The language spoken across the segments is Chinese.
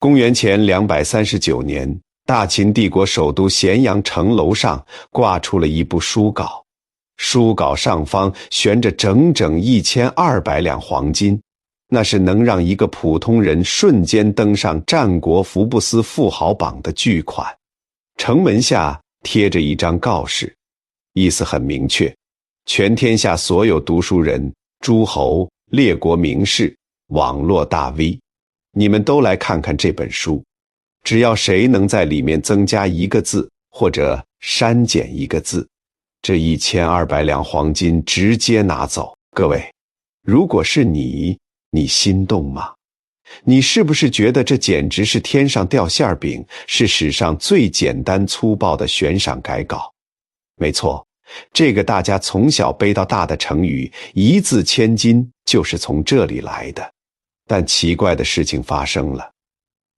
公元前239年，大秦帝国首都咸阳城楼上挂出了一部书稿，书稿上方悬着整整1200两黄金，那是能让一个普通人瞬间登上战国福布斯富豪榜的巨款。城门下贴着一张告示，意思很明确，全天下所有读书人、诸侯、列国名士、网络大 V， 你们都来看看这本书，只要谁能在里面增加一个字或者删减一个字，这1200两黄金直接拿走。各位，如果是你心动吗？你是不是觉得这简直是天上掉馅饼，是史上最简单粗暴的悬赏改稿？没错，这个大家从小背到大的成语一字千金就是从这里来的。但奇怪的事情发生了，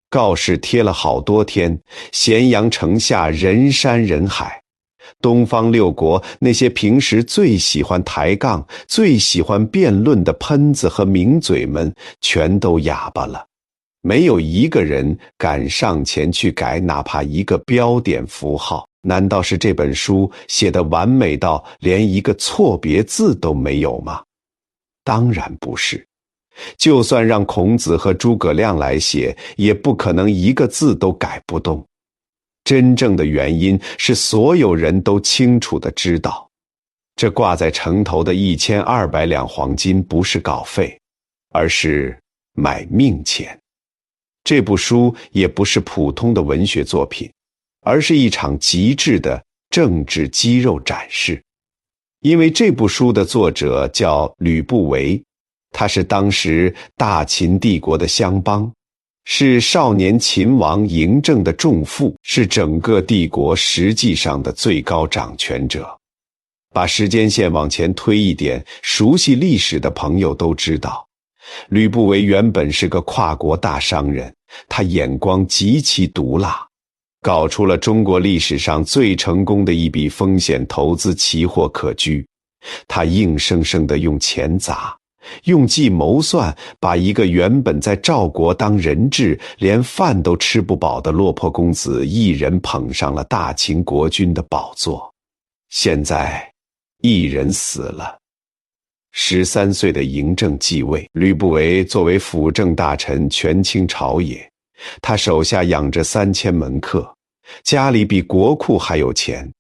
告示贴了好多天，咸阳城下人山人海，东方六国那些平时最喜欢抬杠、最喜欢辩论的喷子和名嘴们全都哑巴了，没有一个人敢上前去改哪怕一个标点符号。难道是这本书写得完美到连一个错别字都没有吗？当然不是，就算让孔子和诸葛亮来写，也不可能一个字都改不动。真正的原因是所有人都清楚地知道，这挂在城头的1200两黄金不是稿费，而是买命钱。这部书也不是普通的文学作品，而是一场极致的政治肌肉展示。因为这部书的作者叫吕不韦，他是当时大秦帝国的乡邦，是少年秦王嬴政的重父，是整个帝国实际上的最高掌权者。把时间线往前推一点，熟悉历史的朋友都知道，吕不韦原本是个跨国大商人，他眼光极其毒辣，搞出了中国历史上最成功的一笔风险投资期货客居。他硬生生地用钱砸，用计谋算，把一个原本在赵国当人质连饭都吃不饱的落魄公子一人捧上了大秦国君的宝座。现在一人死了，13岁的嬴政继位，吕不韦作为辅政大臣权倾朝野，他手下养着3000门客，家里比国库还有钱。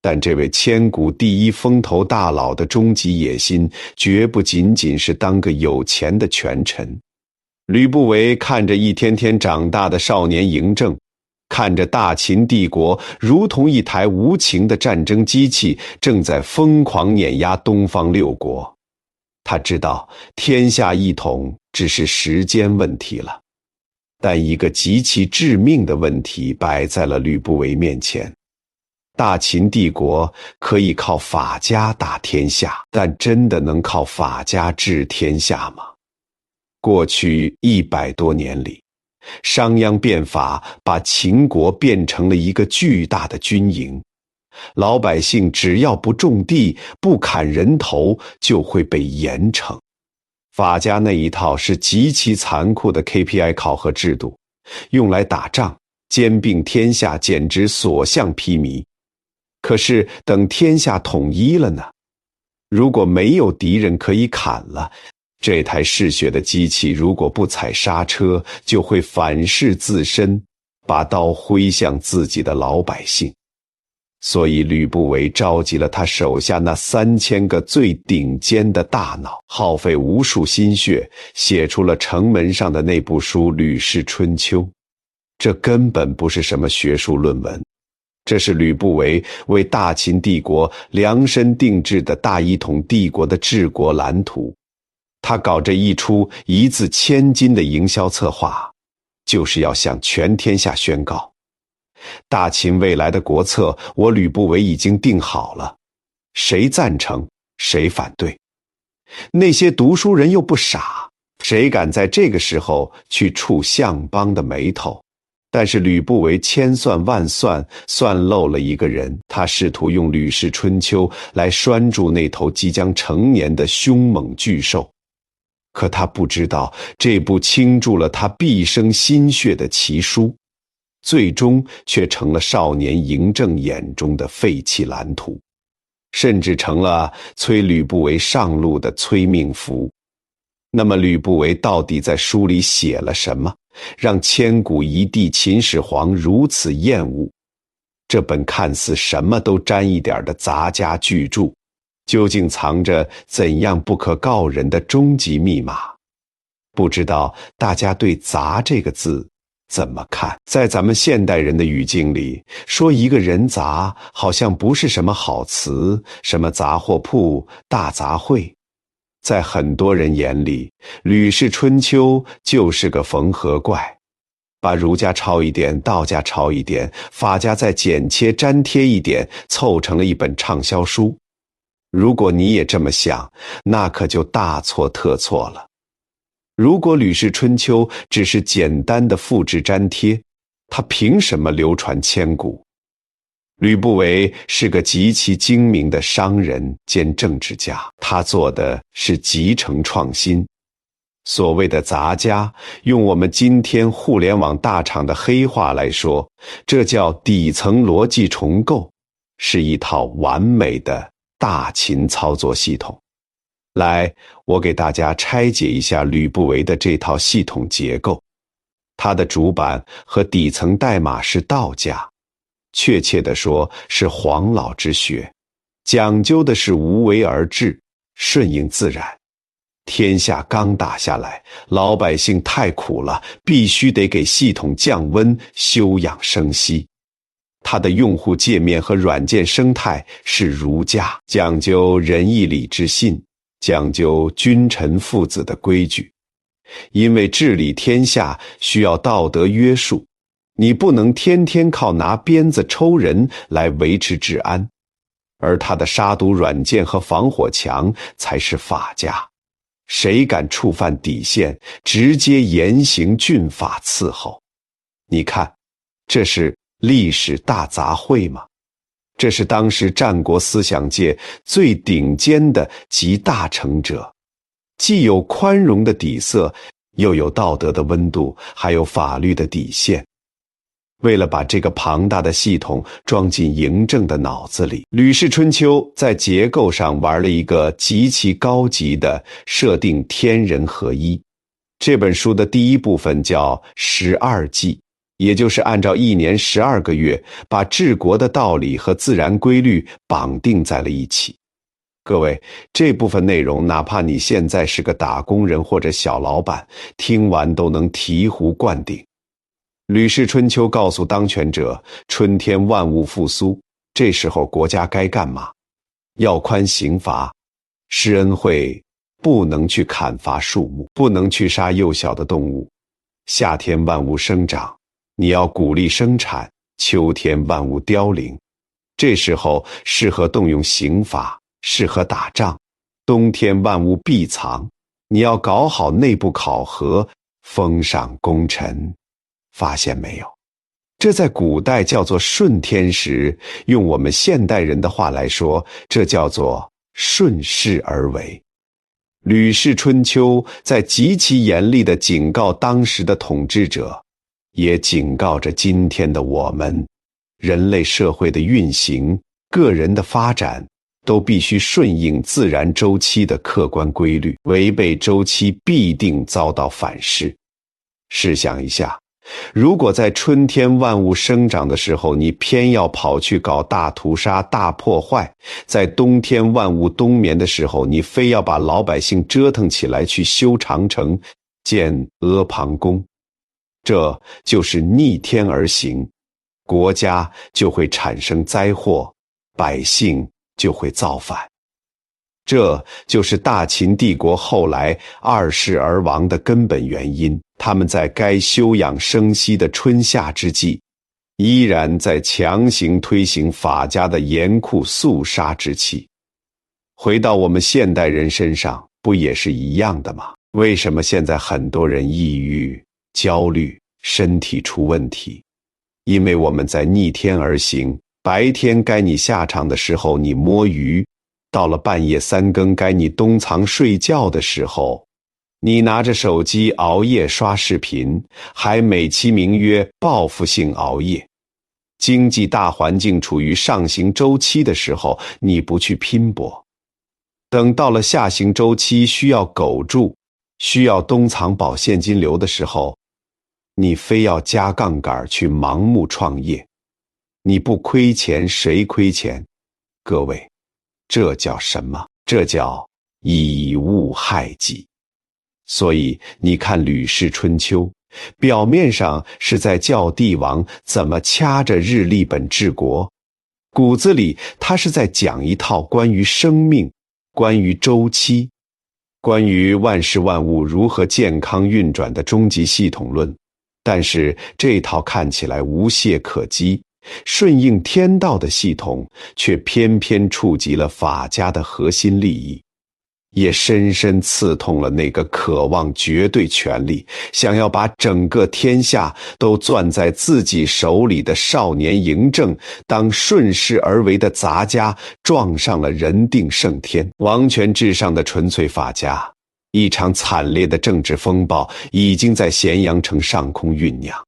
但这位千古第一风头大佬的终极野心绝不仅仅是当个有钱的权臣。吕不韦看着一天天长大的少年嬴政，看着大秦帝国如同一台无情的战争机器正在疯狂碾压东方六国，他知道天下一统只是时间问题了。但一个极其致命的问题摆在了吕不韦面前。大秦帝国可以靠法家打天下，但真的能靠法家治天下吗？过去100多年里，商鞅变法把秦国变成了一个巨大的军营，老百姓只要不种地、不砍人头，就会被严惩。法家那一套是极其残酷的 KPI 考核制度，用来打仗、兼并天下，简直所向披靡。可是等天下统一了呢？如果没有敌人可以砍了，这台嗜血的机器如果不踩刹车，就会反噬自身，把刀挥向自己的老百姓。所以吕不韦召集了他手下那3000个最顶尖的大脑，耗费无数心血，写出了城门上的那部书《吕氏春秋》。这根本不是什么学术论文，这是吕不韦为大秦帝国量身定制的大一统帝国的治国蓝图。他搞这一出一字千金的营销策划，就是要向全天下宣告，大秦未来的国策我吕不韦已经定好了，谁赞成谁反对。那些读书人又不傻，谁敢在这个时候去触相邦的眉头？但是吕不韦千算万算，算漏了一个人，他试图用《吕氏春秋》来拴住那头即将成年的凶猛巨兽。可他不知道，这部倾注了他毕生心血的奇书，最终却成了少年嬴政眼中的废弃蓝图，甚至成了催吕不韦上路的催命符。那么吕不韦到底在书里写了什么，让千古一帝秦始皇如此厌恶？这本看似什么都沾一点的杂家巨著，究竟藏着怎样不可告人的终极密码？不知道大家对“杂”这个字怎么看？在咱们现代人的语境里，说一个人杂，好像不是什么好词，什么杂货铺、大杂烩。在很多人眼里，《吕氏春秋》就是个缝合怪，把儒家抄一点，道家抄一点，法家再剪切粘贴一点，凑成了一本畅销书。如果你也这么想，那可就大错特错了。如果《吕氏春秋》只是简单的复制粘贴，它凭什么流传千古？吕不韦是个极其精明的商人兼政治家，他做的是集成创新。所谓的杂家，用我们今天互联网大厂的黑话来说，这叫底层逻辑重构，是一套完美的大秦操作系统。来，我给大家拆解一下吕不韦的这套系统结构。它的主板和底层代码是道家，确切地说是黄老之学，讲究的是无为而治，顺应自然。天下刚打下来，老百姓太苦了，必须得给系统降温，休养生息。它的用户界面和软件生态是儒家，讲究仁义礼智信，讲究君臣父子的规矩。因为治理天下需要道德约束，你不能天天靠拿鞭子抽人来维持治安，而它的杀毒软件和防火墙才是法家。谁敢触犯底线，直接严刑峻法伺候。你看，这是历史大杂烩吗？这是当时战国思想界最顶尖的集大成者，既有宽容的底色，又有道德的温度，还有法律的底线。为了把这个庞大的系统装进嬴政的脑子里，《吕氏春秋》在结构上玩了一个极其高级的设定天人合一。这本书的第一部分叫12纪，也就是按照一年12个月，把治国的道理和自然规律绑定在了一起。各位，这部分内容哪怕你现在是个打工人或者小老板，听完都能醍醐灌顶。吕氏春秋告诉当权者，春天万物复苏，这时候国家该干嘛？要宽刑罚，施恩惠不能去砍伐树木，不能去杀幼小的动物。夏天万物生长，你要鼓励生产，秋天万物凋零。这时候适合动用刑法，适合打仗。冬天万物闭藏，你要搞好内部考核，封赏功臣。发现没有？这在古代叫做顺天时，用我们现代人的话来说，这叫做顺势而为。吕氏春秋在极其严厉地警告当时的统治者，也警告着今天的我们。人类社会的运行，个人的发展，都必须顺应自然周期的客观规律，违背周期必定遭到反噬。试想一下，如果在春天万物生长的时候，你偏要跑去搞大屠杀、大破坏；在冬天万物冬眠的时候，你非要把老百姓折腾起来去修长城、建阿房宫，这就是逆天而行，国家就会产生灾祸，百姓就会造反。这就是大秦帝国后来二世而亡的根本原因。他们在该休养生息的春夏之际，依然在强行推行法家的严酷肃杀之气。回到我们现代人身上，不也是一样的吗？为什么现在很多人抑郁、焦虑、身体出问题？因为我们在逆天而行，白天该你下场的时候你摸鱼，到了半夜3更该你东藏睡觉的时候，你拿着手机熬夜刷视频，还美其名曰报复性熬夜。经济大环境处于上行周期的时候，你不去拼搏，等到了下行周期需要苟住，需要东藏保现金流的时候，你非要加杠杆去盲目创业。你不亏钱谁亏钱？各位，这叫什么？这叫以物害己。所以你看《吕氏春秋》，表面上是在教帝王怎么掐着日历本治国，骨子里他是在讲一套关于生命、关于周期、关于万事万物如何健康运转的终极系统论。但是这套看起来无懈可击、顺应天道的系统，却偏偏触及了法家的核心利益，也深深刺痛了那个渴望绝对权力、想要把整个天下都攥在自己手里的少年嬴政，当顺势而为的杂家撞上了人定胜天、王权至上的纯粹法家。一场惨烈的政治风暴已经在咸阳城上空酝酿，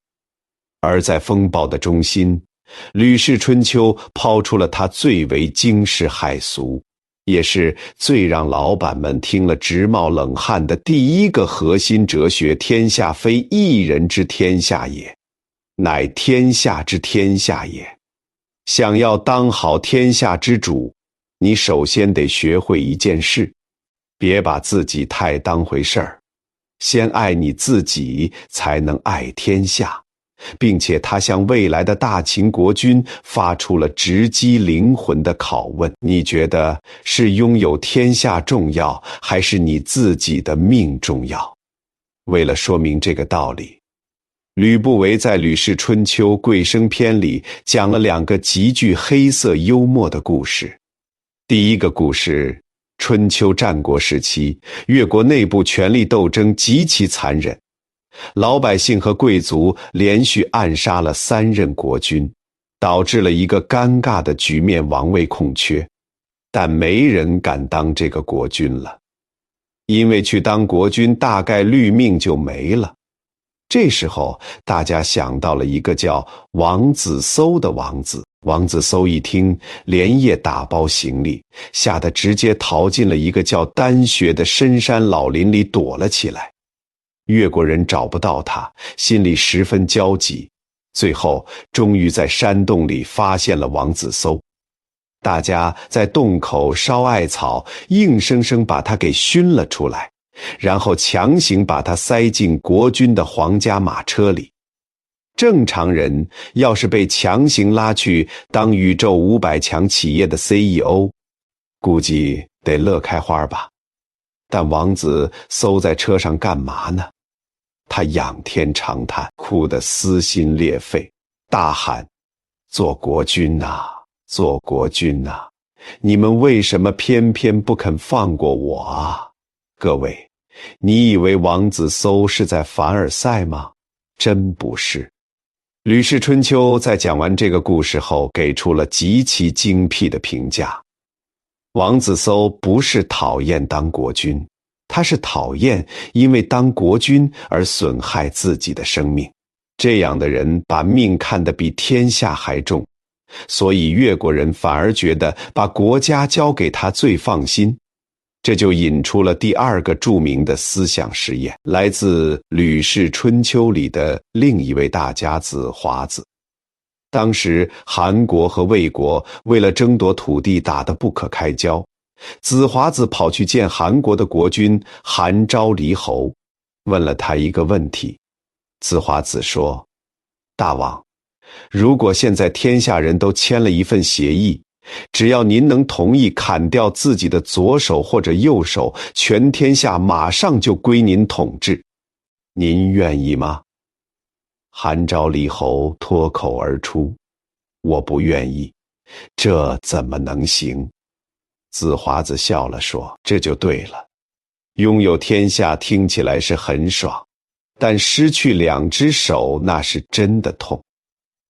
而在风暴的中心，吕氏春秋抛出了他最为惊世骇俗，也是最让老板们听了直冒冷汗的第一个核心哲学：天下非一人之天下也，乃天下之天下也。想要当好天下之主，你首先得学会一件事，别把自己太当回事儿，先爱你自己，才能爱天下。并且他向未来的大秦国君发出了直击灵魂的拷问：你觉得是拥有天下重要，还是你自己的命重要？为了说明这个道理，吕不韦在《吕氏春秋·贵生篇》里讲了2个极具黑色幽默的故事。第一个故事，春秋战国时期，越国内部权力斗争极其残忍，老百姓和贵族连续暗杀了3任国君，导致了一个尴尬的局面，王位空缺。但没人敢当这个国君了，因为去当国君大概率命就没了。这时候大家想到了一个叫王子搜的王子。王子搜一听，连夜打包行李，吓得直接逃进了一个叫丹穴的深山老林里躲了起来。越国人找不到他，心里十分焦急，最后终于在山洞里发现了王子搜。大家在洞口烧艾草，硬生生把他给熏了出来，然后强行把他塞进国君的皇家马车里。正常人要是被强行拉去当宇宙500强企业的 CEO， 估计得乐开花吧。但王子搜在车上干嘛呢？他仰天长叹，哭得撕心裂肺，大喊：做国君啊，做国君啊，你们为什么偏偏不肯放过我啊？各位，你以为王子搜是在凡尔赛吗？真不是。吕氏春秋在讲完这个故事后，给出了极其精辟的评价。王子搜不是讨厌当国君，他是讨厌因为当国君而损害自己的生命。这样的人把命看得比天下还重，所以越国人反而觉得把国家交给他最放心。这就引出了第2个著名的思想实验，来自《吕氏春秋》里的另一位大家子华子。当时韩国和魏国为了争夺土地打得不可开交，子华子跑去见韩国的国君韩昭黎侯，问了他一个问题。子华子说：大王，如果现在天下人都签了一份协议，只要您能同意砍掉自己的左手或者右手，全天下马上就归您统治，您愿意吗？韩昭黎侯脱口而出：我不愿意，这怎么能行？子华子笑了说：这就对了，拥有天下听起来是很爽，但失去2只手那是真的痛。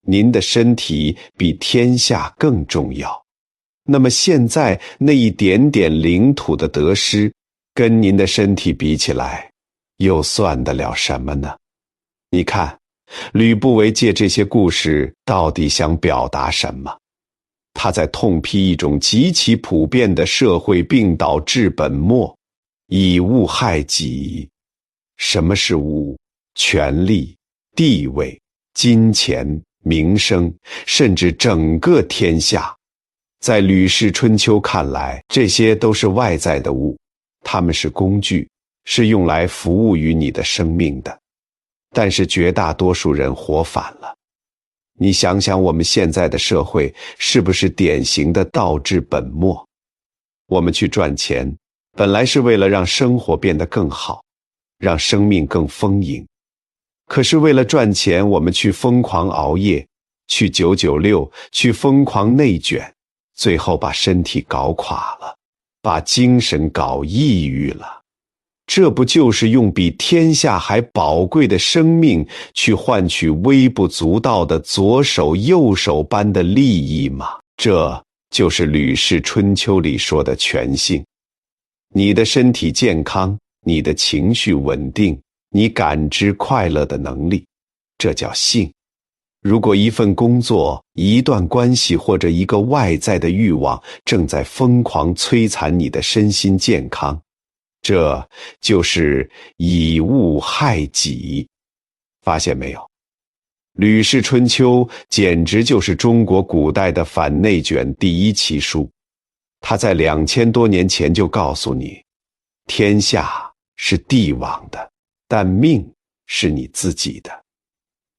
您的身体比天下更重要，那么现在那一点点领土的得失，跟您的身体比起来，又算得了什么呢？你看，吕不韦借这些故事到底想表达什么？他在痛批一种极其普遍的社会病倒治本末，以物害己。什么是物？权力、地位、金钱、名声，甚至整个天下。在《吕氏春秋》看来，这些都是外在的物，它们是工具，是用来服务于你的生命的。但是绝大多数人活反了。你想想我们现在的社会是不是典型的倒治本末？我们去赚钱，本来是为了让生活变得更好，让生命更丰盈。可是为了赚钱，我们去疯狂熬夜，去996，去疯狂内卷，最后把身体搞垮了，把精神搞抑郁了。这不就是用比天下还宝贵的生命去换取微不足道的左手右手般的利益吗？这就是《吕氏春秋》里说的权性。你的身体健康，你的情绪稳定，你感知快乐的能力，这叫性。如果一份工作、一段关系或者一个外在的欲望正在疯狂摧残你的身心健康，这就是以物害己。发现没有？《吕氏春秋》简直就是中国古代的反内卷第一奇书。他在2000多年前就告诉你，天下是帝王的，但命是你自己的。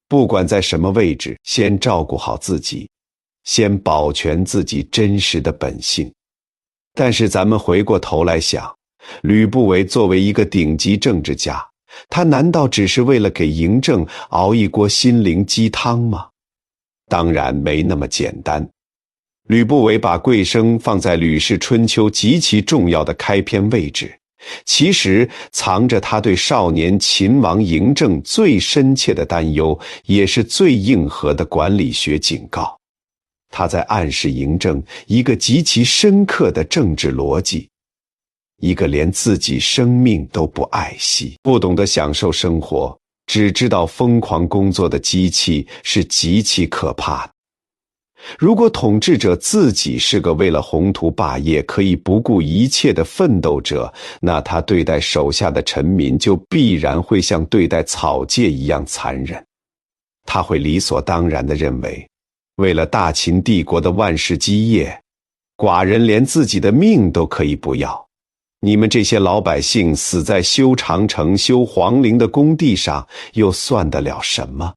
不管在什么位置，先照顾好自己，先保全自己真实的本性。但是咱们回过头来想，吕不韦作为一个顶级政治家，他难道只是为了给嬴政熬一锅心灵鸡汤吗？当然没那么简单。吕不韦把贵生放在《吕氏春秋》极其重要的开篇位置，其实藏着他对少年秦王嬴政最深切的担忧，也是最硬核的管理学警告。他在暗示嬴政一个极其深刻的政治逻辑，一个连自己生命都不爱惜，不懂得享受生活，只知道疯狂工作的机器是极其可怕的。如果统治者自己是个为了宏图霸业可以不顾一切的奋斗者，那他对待手下的臣民就必然会像对待草芥一样残忍。他会理所当然地认为，为了大秦帝国的万世基业，寡人连自己的命都可以不要。你们这些老百姓死在修长城、修皇陵的工地上，又算得了什么？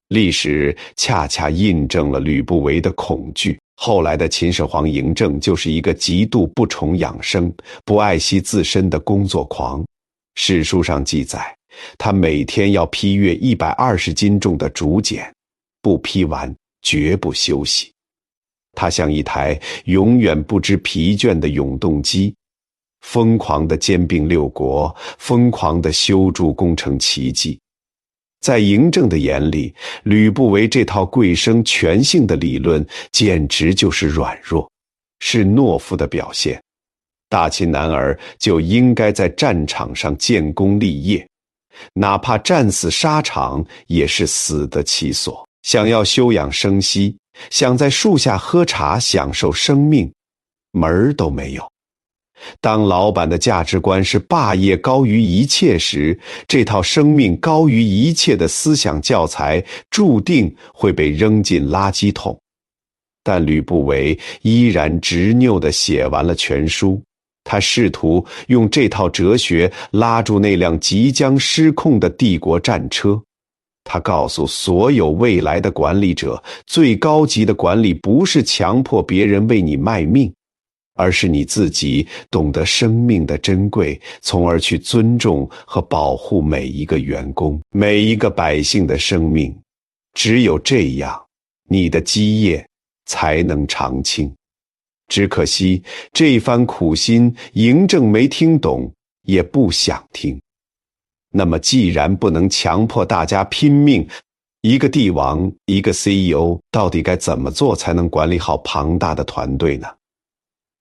历史恰恰印证了吕不韦的恐惧。后来的秦始皇嬴政就是一个极度不崇养生、不爱惜自身的工作狂。史书上记载，他每天要批阅120斤重的竹简，不批完绝不休息。他像一台永远不知疲倦的永动机，疯狂地兼并六国，疯狂地修筑工程奇迹。在嬴政的眼里，吕不韦这套贵生权性的理论简直就是软弱，是懦夫的表现。大秦男儿就应该在战场上建功立业，哪怕战死沙场也是死得其所。想要休养生息，想在树下喝茶享受生命，门儿都没有。当老板的价值观是霸业高于一切时，这套生命高于一切的思想教材注定会被扔进垃圾桶。但吕不韦依然执拗地写完了全书，他试图用这套哲学拉住那辆即将失控的帝国战车。他告诉所有未来的管理者，最高级的管理不是强迫别人为你卖命，而是你自己懂得生命的珍贵，从而去尊重和保护每一个员工、每一个百姓的生命。只有这样，你的基业才能长青。只可惜，这番苦心，嬴政没听懂，也不想听。那么既然不能强迫大家拼命，一个帝王，一个 CEO 到底该怎么做才能管理好庞大的团队呢？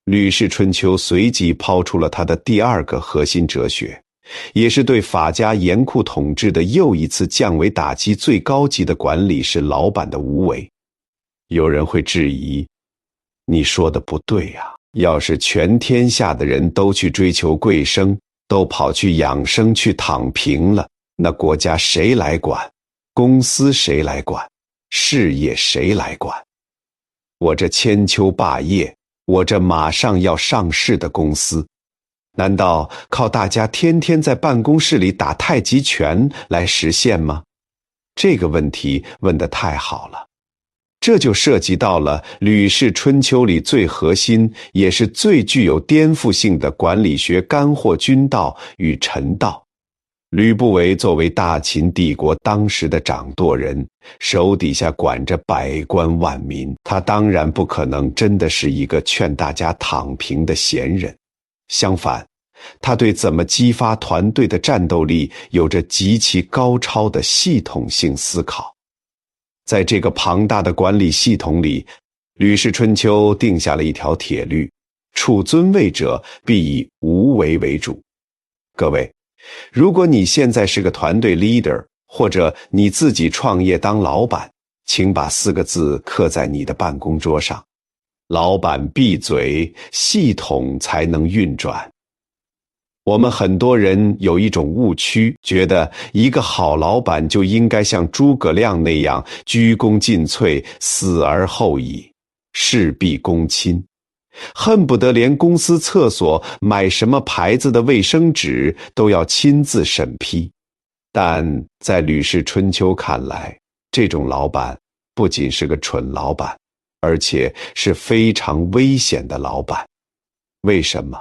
吕氏春秋随即抛出了他的第二个核心哲学，也是对法家严酷统治的又一次降维打击。最高级的管理是老板的无为。有人会质疑，你说的不对呀，要是全天下的人都去追求贵生，都跑去养生去躺平了，那国家谁来管？公司谁来管？事业谁来管？我这千秋霸业，我这马上要上市的公司，难道靠大家天天在办公室里打太极拳来实现吗？这个问题问得太好了，这就涉及到了《吕氏春秋》里最核心也是最具有颠覆性的管理学干货——君道与臣道。吕不韦作为大秦帝国当时的掌舵人，手底下管着百官万民，他当然不可能真的是一个劝大家躺平的闲人。相反，他对怎么激发团队的战斗力有着极其高超的系统性思考。在这个庞大的管理系统里，《吕氏春秋》定下了一条铁律：处尊位者必以无为为主。各位，如果你现在是个团队 leader， 或者你自己创业当老板，请把4个字刻在你的办公桌上：老板闭嘴，系统才能运转。我们很多人有一种误区，觉得一个好老板就应该像诸葛亮那样鞠躬尽瘁，死而后已，事必躬亲，恨不得连公司厕所买什么牌子的卫生纸都要亲自审批。但在《吕氏春秋》看来，这种老板不仅是个蠢老板，而且是非常危险的老板。为什么？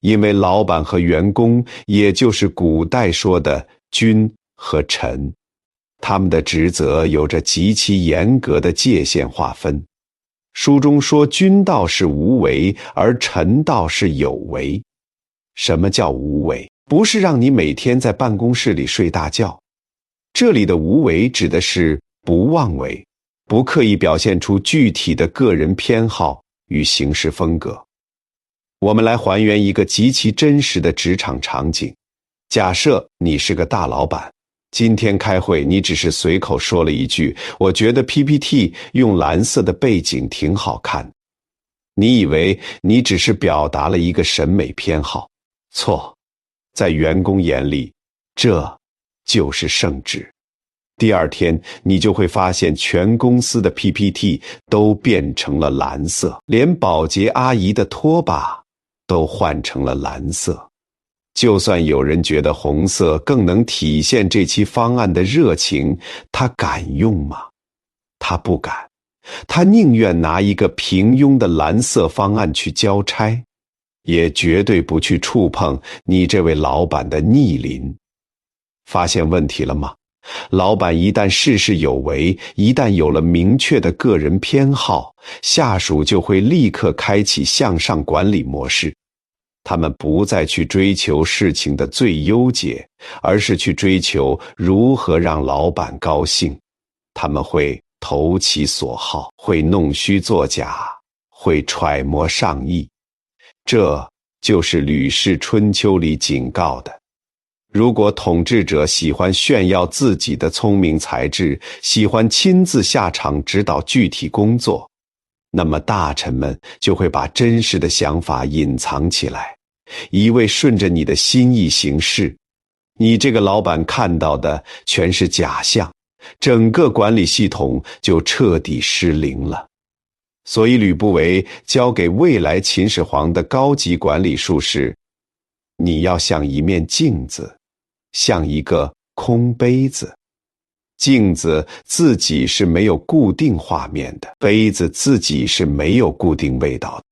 因为老板和员工，也就是古代说的君和臣，他们的职责有着极其严格的界限划分。书中说君道是无为，而臣道是有为。什么叫无为？不是让你每天在办公室里睡大觉。这里的无为指的是不妄为，不刻意表现出具体的个人偏好与行事风格。我们来还原一个极其真实的职场场景。假设你是个大老板，今天开会你只是随口说了一句，我觉得 PPT 用蓝色的背景挺好看。你以为你只是表达了一个审美偏好，错，在员工眼里，这就是圣旨。第二天你就会发现全公司的 PPT 都变成了蓝色，连保洁阿姨的拖把都换成了蓝色。就算有人觉得红色更能体现这期方案的热情，他敢用吗？他不敢，他宁愿拿一个平庸的蓝色方案去交差，也绝对不去触碰你这位老板的逆鳞。发现问题了吗？老板一旦事事有为，一旦有了明确的个人偏好，下属就会立刻开启向上管理模式。他们不再去追求事情的最优解，而是去追求如何让老板高兴。他们会投其所好，会弄虚作假，会揣摩上意。这就是《吕氏春秋》里警告的。如果统治者喜欢炫耀自己的聪明才智，喜欢亲自下场指导具体工作，那么大臣们就会把真实的想法隐藏起来，一味顺着你的心意行事。你这个老板看到的全是假象，整个管理系统就彻底失灵了。所以吕不韦交给未来秦始皇的高级管理术是：你要像一面镜子，像一个空杯子。镜子自己是没有固定画面的，杯子自己是没有固定味道的。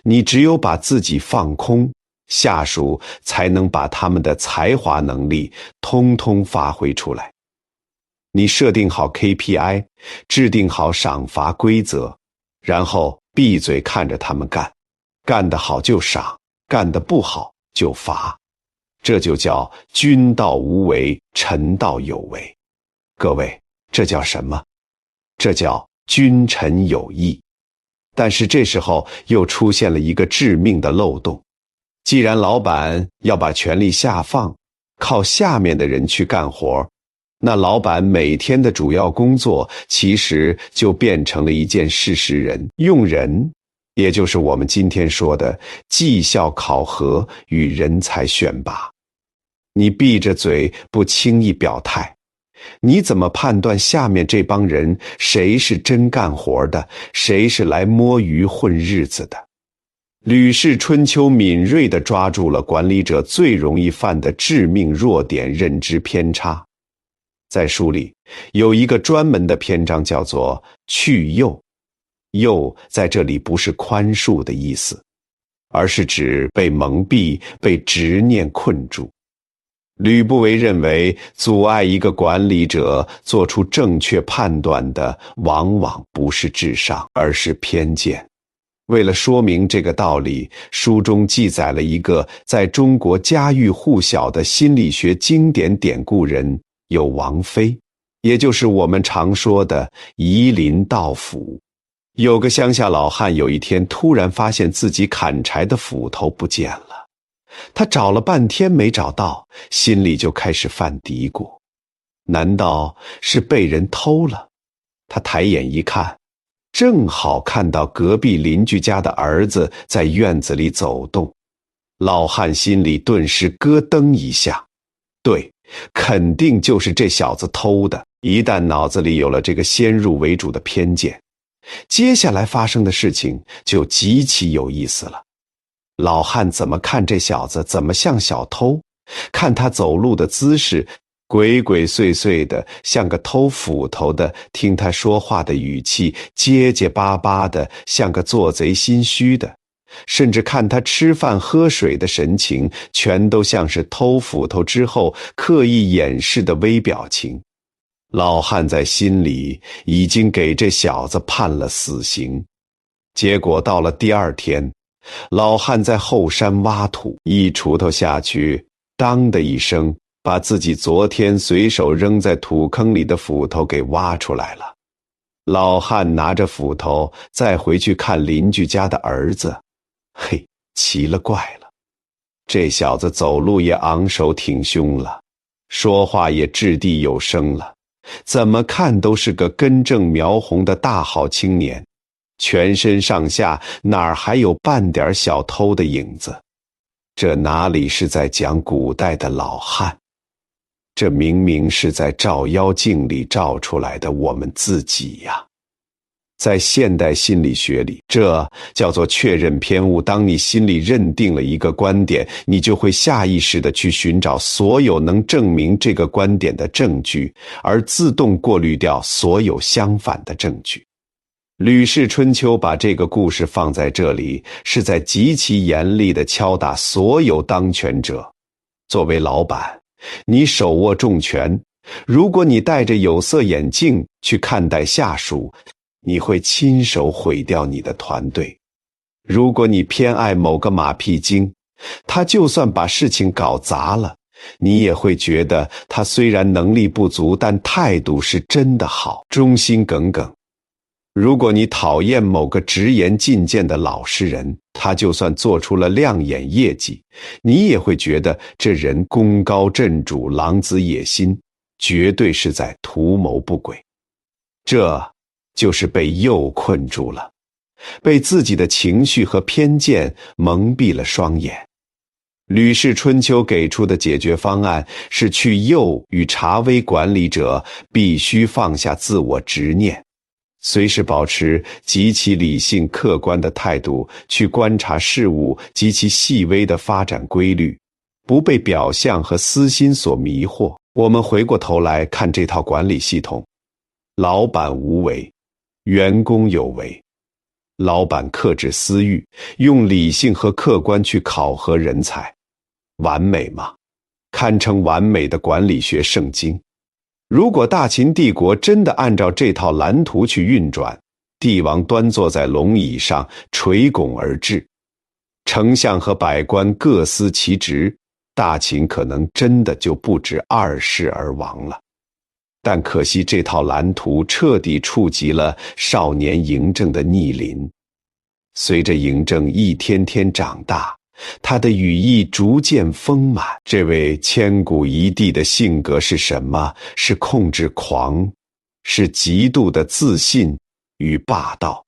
你只有把自己放空，下属才能把他们的才华能力通通发挥出来。你设定好 KPI， 制定好赏罚规则，然后闭嘴看着他们干，干得好就赏，干得不好就罚。这就叫君道无为，臣道有为。各位，这叫什么？这叫君臣有义。但是这时候又出现了一个致命的漏洞。既然老板要把权力下放，靠下面的人去干活，那老板每天的主要工作其实就变成了一件事实人用人，也就是我们今天说的绩效考核与人才选拔。你闭着嘴不轻易表态，你怎么判断下面这帮人谁是真干活的，谁是来摸鱼混日子的？吕氏春秋敏锐地抓住了管理者最容易犯的致命弱点——认知偏差。在书里有一个专门的篇章叫做去诱，诱在这里不是宽恕的意思，而是指被蒙蔽、被执念困住。吕不韦认为，阻碍一个管理者做出正确判断的，往往不是智商，而是偏见。为了说明这个道理，书中记载了一个在中国家喻户晓的心理学经典典故人，有王妃，也就是我们常说的夷陵道府。有个乡下老汉有一天突然发现自己砍柴的斧头不见了，他找了半天没找到，心里就开始犯嘀咕，难道是被人偷了？他抬眼一看，正好看到隔壁邻居家的儿子在院子里走动。老汉心里顿时咯噔一下，对，肯定就是这小子偷的。一旦脑子里有了这个先入为主的偏见，接下来发生的事情就极其有意思了。老汉怎么看这小子怎么像小偷，看他走路的姿势鬼鬼祟祟的，像个偷斧头的，听他说话的语气结结巴巴的，像个做贼心虚的，甚至看他吃饭喝水的神情，全都像是偷斧头之后刻意掩饰的微表情。老汉在心里已经给这小子判了死刑。结果到了第二天，老汉在后山挖土，一锄头下去，当的一声，把自己昨天随手扔在土坑里的斧头给挖出来了。老汉拿着斧头再回去看邻居家的儿子，嘿，奇了怪了，这小子走路也昂首挺胸了，说话也掷地有声了，怎么看都是个根正苗红的大好青年，全身上下哪儿还有半点小偷的影子？这哪里是在讲古代的老汉，这明明是在照妖镜里照出来的我们自己呀！在现代心理学里，这叫做确认偏误。当你心里认定了一个观点，你就会下意识地去寻找所有能证明这个观点的证据，而自动过滤掉所有相反的证据。吕氏春秋把这个故事放在这里，是在极其严厉地敲打所有当权者。作为老板，你手握重权，如果你戴着有色眼镜去看待下属，你会亲手毁掉你的团队。如果你偏爱某个马屁精，他就算把事情搞砸了，你也会觉得他虽然能力不足，但态度是真的好，忠心耿耿。如果你讨厌某个直言进谏的老实人，他就算做出了亮眼业绩，你也会觉得这人功高震主，狼子野心，绝对是在图谋不轨。这就是被诱困住了，被自己的情绪和偏见蒙蔽了双眼。吕氏春秋给出的解决方案是去诱与察微管理者必须放下自我执念，随时保持极其理性客观的态度去观察事物及其细微的发展规律，不被表象和私心所迷惑。我们回过头来看这套管理系统，老板无为，员工有为。老板克制私欲，用理性和客观去考核人才，完美吗？堪称完美的管理学圣经。如果大秦帝国真的按照这套蓝图去运转，帝王端坐在龙椅上，垂拱而治，丞相和百官各司其职，大秦可能真的就不止2世而亡了。但可惜这套蓝图彻底触及了少年嬴政的逆鳞。随着嬴政一天天长大，他的语意逐渐丰满。这位千古一帝的性格是什么？是控制狂，是极度的自信与霸道。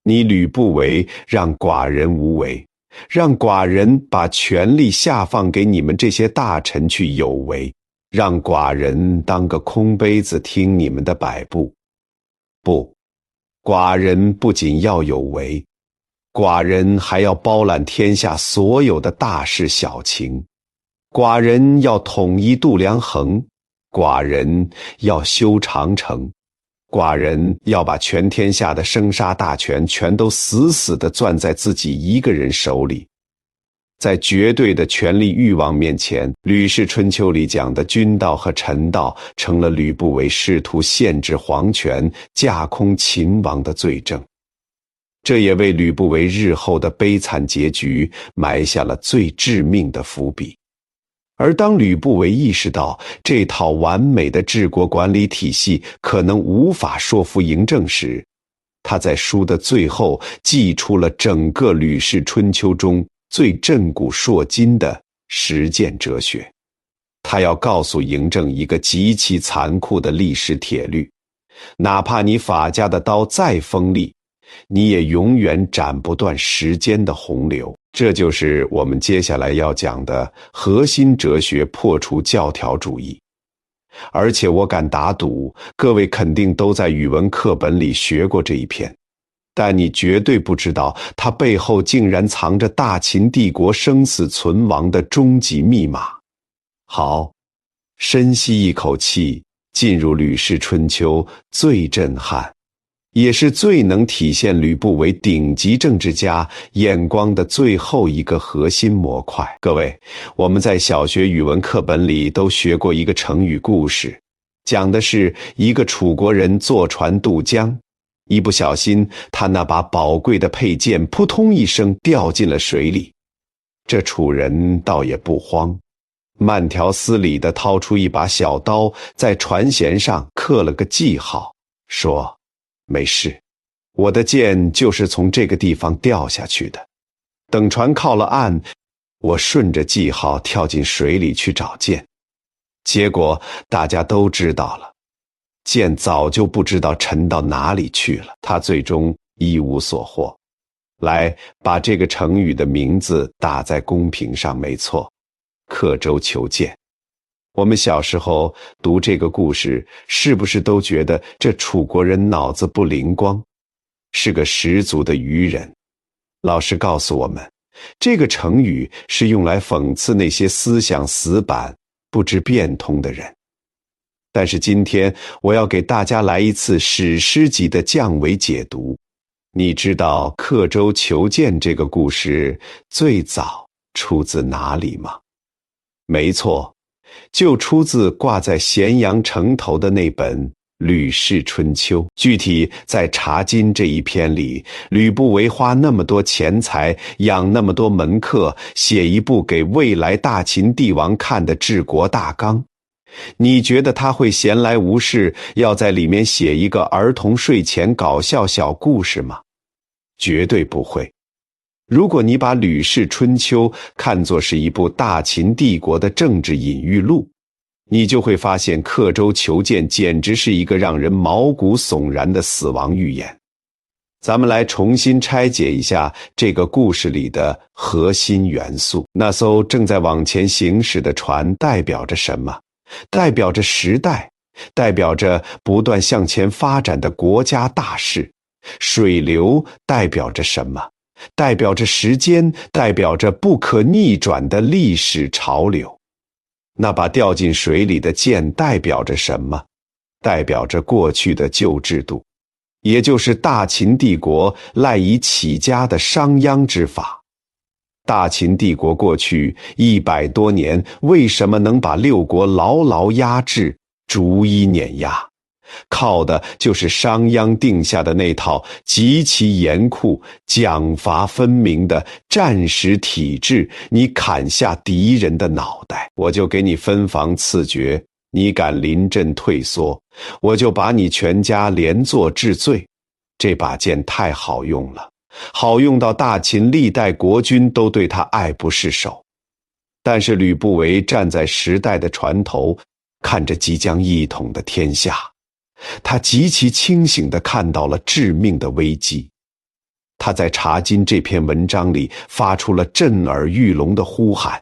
你吕不韦让寡人无为，让寡人把权力下放给你们这些大臣去有为，让寡人当个空杯子听你们的摆布。不，寡人不仅要有为，寡人还要包揽天下所有的大事小情。寡人要统一度量衡，寡人要修长城，寡人要把全天下的生杀大权全都死死地攥在自己一个人手里。在绝对的权力欲望面前，《吕氏春秋》里讲的君道和臣道成了吕不韦试图限制皇权、架空秦王的罪证。这也为吕不韦日后的悲惨结局埋下了最致命的伏笔。而当吕不韦意识到这套完美的治国管理体系可能无法说服嬴政时，他在书的最后祭出了整个《吕氏春秋》中最震古烁今的实践哲学。他要告诉嬴政一个极其残酷的历史铁律：哪怕你法家的刀再锋利，你也永远斩不断时间的洪流。这就是我们接下来要讲的核心哲学，破除教条主义。而且我敢打赌，各位肯定都在语文课本里学过这一篇，但你绝对不知道它背后竟然藏着大秦帝国生死存亡的终极密码。好，深吸一口气，进入《吕氏春秋》最震撼，也是最能体现吕不韦顶级政治家眼光的最后一个核心模块。各位，我们在小学语文课本里都学过一个成语故事，讲的是一个楚国人坐船渡江，一不小心他那把宝贵的佩剑扑通一声掉进了水里。这楚人倒也不慌，慢条斯理地掏出一把小刀，在船舷上刻了个记号，说：没事，我的剑就是从这个地方掉下去的。等船靠了岸，我顺着记号跳进水里去找剑。结果大家都知道了，剑早就不知道沉到哪里去了，他最终一无所获。来，把这个成语的名字打在公屏上，没错，刻舟求剑。我们小时候读这个故事，是不是都觉得这楚国人脑子不灵光，是个十足的愚人？老师告诉我们，这个成语是用来讽刺那些思想死板、不知变通的人。但是今天我要给大家来一次史诗级的降维解读。你知道刻舟求剑这个故事最早出自哪里吗？没错，就出自挂在咸阳城头的那本《吕氏春秋》。具体在《茶经》这一篇里，吕不韦花那么多钱财，养那么多门客，写一部给未来大秦帝王看的治国大纲。你觉得他会闲来无事，要在里面写一个儿童睡前搞笑小故事吗？绝对不会。如果你把《吕氏春秋》看作是一部大秦帝国的政治隐喻录，你就会发现刻舟求剑简直是一个让人毛骨悚然的死亡预言。咱们来重新拆解一下这个故事里的核心元素。那艘正在往前行驶的船代表着什么？代表着时代，代表着不断向前发展的国家大事。水流代表着什么？代表着时间，代表着不可逆转的历史潮流。那把掉进水里的剑代表着什么？代表着过去的旧制度，也就是大秦帝国赖以起家的商鞅之法。大秦帝国过去100多年，为什么能把六国牢牢压制，逐一碾压？靠的就是商鞅定下的那套极其严酷、奖罚分明的战时体制。你砍下敌人的脑袋，我就给你分房赐爵；你敢临阵退缩，我就把你全家连坐治罪。这把剑太好用了，好用到大秦历代国君都对他爱不释手。但是吕不韦站在时代的船头，看着即将一统的天下，他极其清醒地看到了致命的危机。他在《茶经》这篇文章里发出了震耳欲聋的呼喊：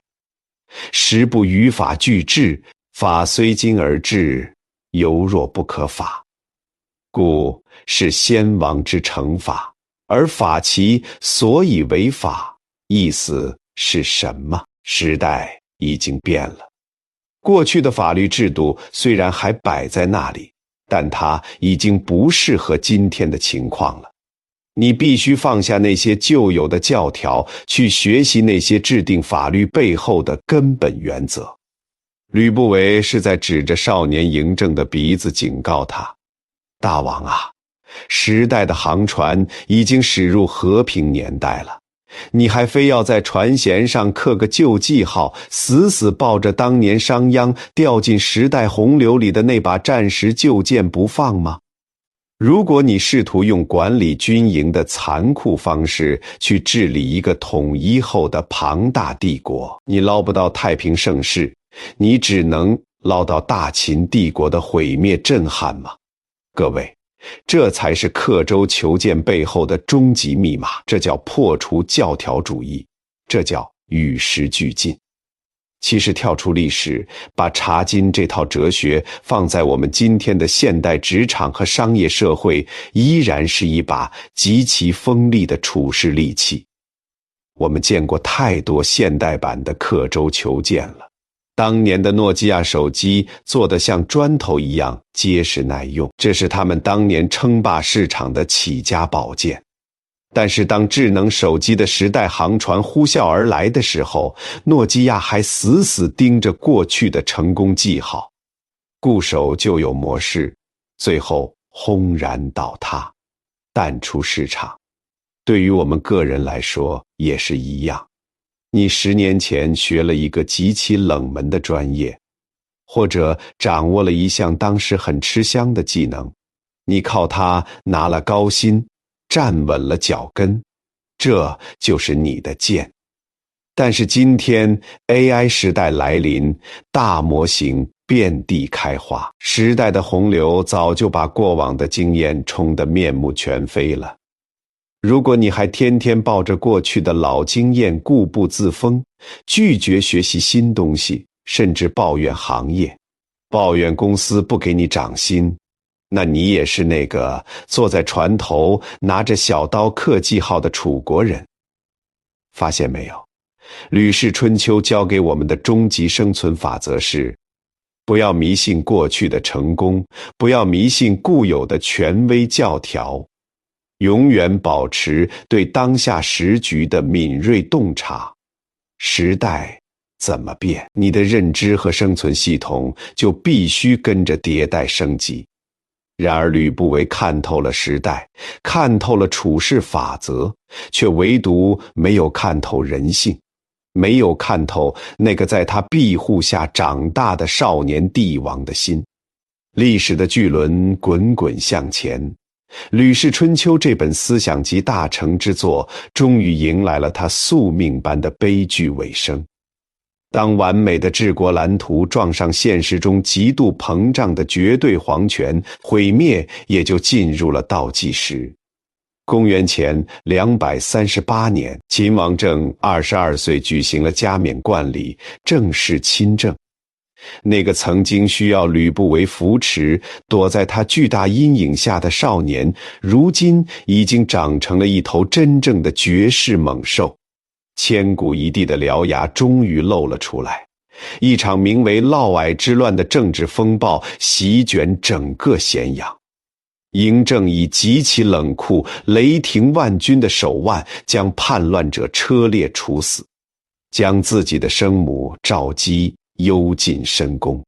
时不与法俱治，法虽经而治，犹若不可法。故是先王之成法，而法其所以为法，意思是什么？时代已经变了，过去的法律制度虽然还摆在那里，但它已经不适合今天的情况了。你必须放下那些旧有的教条，去学习那些制定法律背后的根本原则。吕不韦是在指着少年嬴政的鼻子警告他：大王啊，时代的航船已经驶入和平年代了，你还非要在船舷上刻个旧记号，死死抱着当年商鞅掉进时代洪流里的那把战时旧剑不放吗？如果你试图用管理军营的残酷方式去治理一个统一后的庞大帝国，你捞不到太平盛世，你只能捞到大秦帝国的毁灭震撼吗？各位，这才是刻舟求剑背后的终极密码，这叫破除教条主义，这叫与时俱进。其实跳出历史，把茶经这套哲学放在我们今天的现代职场和商业社会，依然是一把极其锋利的处事利器。我们见过太多现代版的刻舟求剑了。当年的诺基亚手机做得像砖头一样结实耐用，这是他们当年称霸市场的起家宝剑。但是当智能手机的时代航船呼啸而来的时候，诺基亚还死死盯着过去的成功记号，固守旧有模式，最后轰然倒塌，淡出市场。对于我们个人来说也是一样，你10年前学了一个极其冷门的专业，或者掌握了一项当时很吃香的技能，你靠它拿了高薪，站稳了脚跟，这就是你的剑。但是今天 AI 时代来临，大模型遍地开花，时代的洪流早就把过往的经验冲得面目全非了。如果你还天天抱着过去的老经验固步自封，拒绝学习新东西，甚至抱怨行业，抱怨公司不给你涨薪，那你也是那个坐在船头拿着小刀刻记号的楚国人。发现没有，吕氏春秋教给我们的终极生存法则是：不要迷信过去的成功，不要迷信固有的权威教条，永远保持对当下时局的敏锐洞察。时代怎么变，你的认知和生存系统就必须跟着迭代升级。然而吕不韦看透了时代，看透了处事法则，却唯独没有看透人性，没有看透那个在他庇护下长大的少年帝王的心。历史的巨轮滚滚向前，吕氏春秋这本思想集大成之作终于迎来了他宿命般的悲剧尾声。当完美的治国蓝图撞上现实中极度膨胀的绝对皇权，毁灭也就进入了倒计时。公元前238年，秦王政22岁举行了加冕冠礼，正式亲政。那个曾经需要吕不韦扶持，躲在他巨大阴影下的少年，如今已经长成了一头真正的绝世猛兽。千古一帝的獠牙终于露了出来，一场名为嫪毐之乱的政治风暴席卷整个咸阳。嬴政以极其冷酷、雷霆万钧的手腕将叛乱者车裂处死，将自己的生母赵姬幽禁深宫。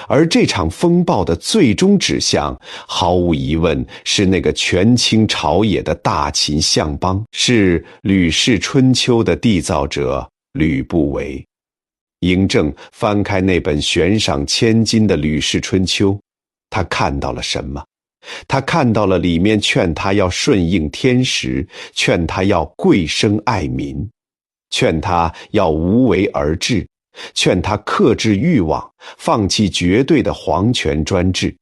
而这场风暴的最终指向，毫无疑问是那个权倾朝野的大秦相邦，是吕氏春秋的缔造者吕不韦。嬴政翻开那本悬赏千金的吕氏春秋，他看到了什么？他看到了里面劝他要顺应天时，劝他要贵生爱民，劝他要无为而治，劝他克制欲望，放弃绝对的皇权专制。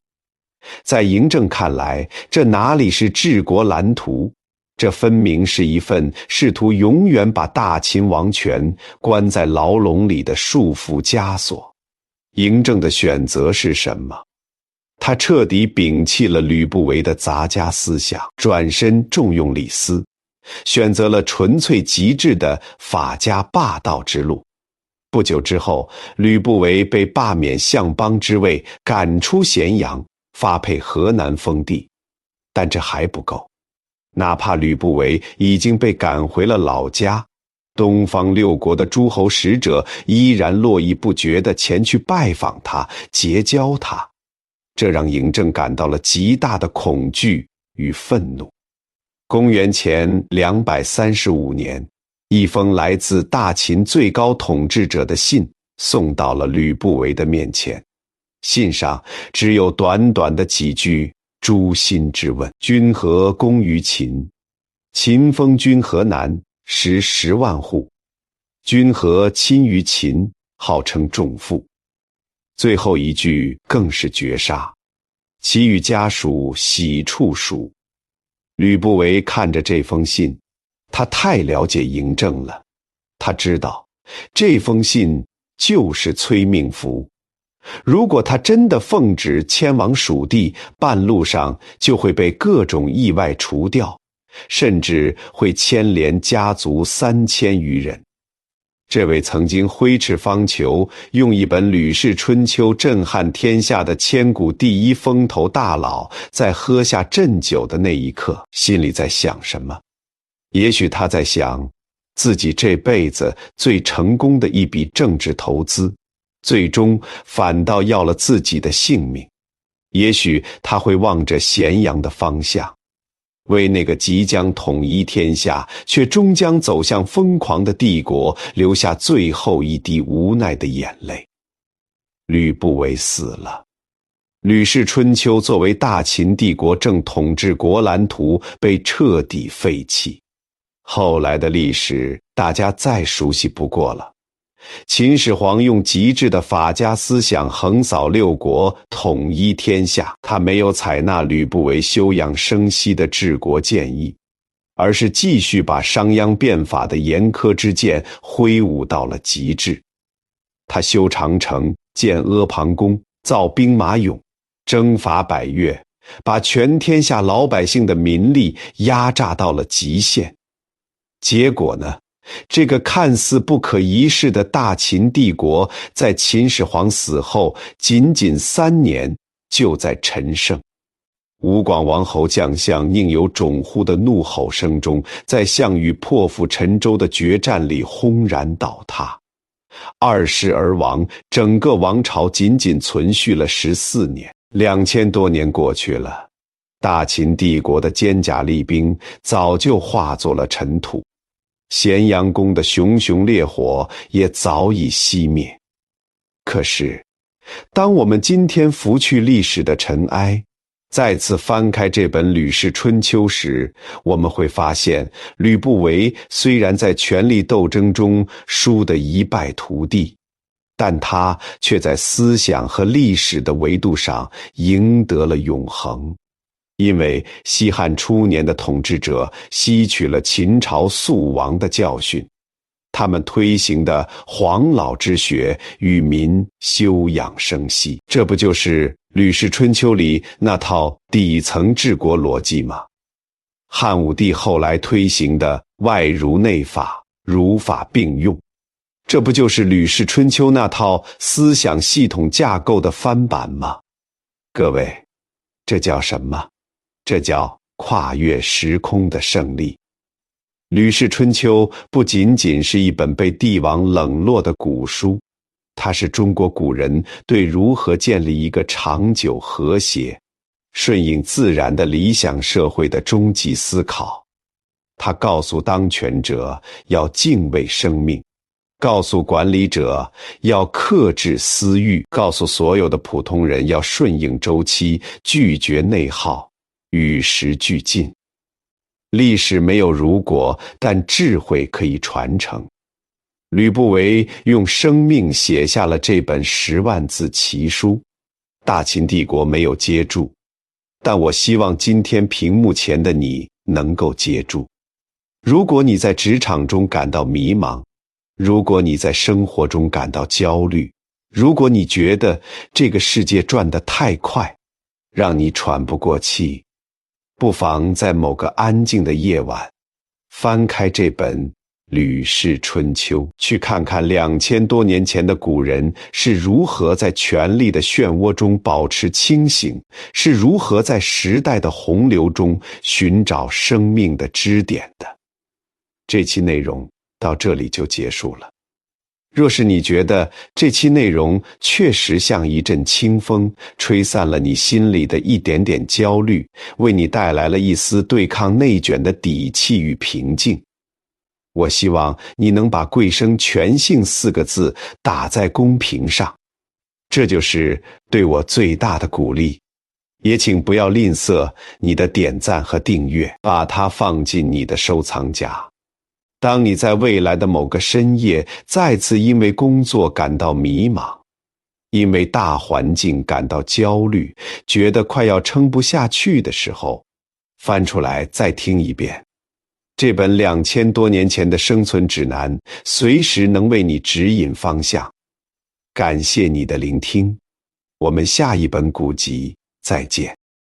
在嬴政看来，这哪里是治国蓝图？这分明是一份试图永远把大秦王权关在牢笼里的束缚枷锁。嬴政的选择是什么？他彻底摒弃了吕不韦的杂家思想，转身重用李斯，选择了纯粹极致的法家霸道之路。不久之后，吕不韦被罢免相邦之位，赶出咸阳，发配河南封地。但这还不够，哪怕吕不韦已经被赶回了老家，东方六国的诸侯使者依然络绎不绝地前去拜访他，结交他。这让嬴政感到了极大的恐惧与愤怒。公元前235年，一封来自大秦最高统治者的信送到了吕不韦的面前。信上只有短短的几句诛心之问：君何攻于秦？秦封君河南，食10万户。君何亲于秦？号称重父。最后一句更是绝杀：其与家属喜处属。吕不韦看着这封信，他太了解嬴政了，他知道这封信就是催命符。如果他真的奉旨迁往蜀地，半路上就会被各种意外除掉，甚至会牵连家族3000余人。这位曾经挥斥方遒，用一本《吕氏春秋》震撼天下的千古第一风头大佬，在喝下鸩酒的那一刻，心里在想什么？也许他在想，自己这辈子最成功的一笔政治投资，最终反倒要了自己的性命。也许他会望着咸阳的方向，为那个即将统一天下却终将走向疯狂的帝国留下最后一滴无奈的眼泪。吕不韦死了，吕氏春秋作为大秦帝国正统治国蓝图被彻底废弃。后来的历史大家再熟悉不过了。秦始皇用极致的法家思想横扫六国，统一天下。他没有采纳吕不韦休养生息的治国建议，而是继续把商鞅变法的严苛之剑挥舞到了极致。他修长城，建阿房宫，造兵马俑，征伐百越，把全天下老百姓的民力压榨到了极限。结果呢？这个看似不可一世的大秦帝国，在秦始皇死后仅仅3年就在陈胜。吴广王侯将相宁有种乎的怒吼声中，在项羽破釜沉舟的决战里轰然倒塌。2世而亡，整个王朝仅仅存续了14年。2000多年过去了，大秦帝国的坚甲利兵早就化作了尘土。咸阳宫的熊熊烈火也早已熄灭。可是，当我们今天拂去历史的尘埃，再次翻开这本《吕氏春秋》时，我们会发现，吕不韦虽然在权力斗争中输得一败涂地，但他却在思想和历史的维度上赢得了永恒。因为西汉初年的统治者吸取了秦朝肃王的教训，他们推行的黄老之学与民休养生息，这不就是《吕氏春秋》里那套底层治国逻辑吗？汉武帝后来推行的外儒内法，儒法并用，这不就是《吕氏春秋》那套思想系统架构的翻版吗？各位，这叫什么？这叫跨越时空的胜利。《吕氏春秋》不仅仅是一本被帝王冷落的古书，它是中国古人对如何建立一个长久和谐、顺应自然的理想社会的终极思考。它告诉当权者要敬畏生命，告诉管理者要克制私欲，告诉所有的普通人要顺应周期，拒绝内耗，与时俱进。历史没有如果，但智慧可以传承。吕不韦用生命写下了这本10万字奇书，大秦帝国没有接住，但我希望今天屏幕前的你能够接住。如果你在职场中感到迷茫，如果你在生活中感到焦虑，如果你觉得这个世界转得太快，让你喘不过气，不妨在某个安静的夜晚，翻开这本《吕氏春秋》，去看看2000多年前的古人是如何在权力的漩涡中保持清醒，是如何在时代的洪流中寻找生命的支点的。这期内容到这里就结束了。若是你觉得这期内容确实像一阵清风，吹散了你心里的一点点焦虑，为你带来了一丝对抗内卷的底气与平静，我希望你能把贵生全姓4个字打在公屏上，这就是对我最大的鼓励。也请不要吝啬你的点赞和订阅，把它放进你的收藏夹。当你在未来的某个深夜再次因为工作感到迷茫，因为大环境感到焦虑，觉得快要撑不下去的时候，翻出来再听一遍。这本2000多年前的生存指南，随时能为你指引方向。感谢你的聆听，我们下一本古籍再见。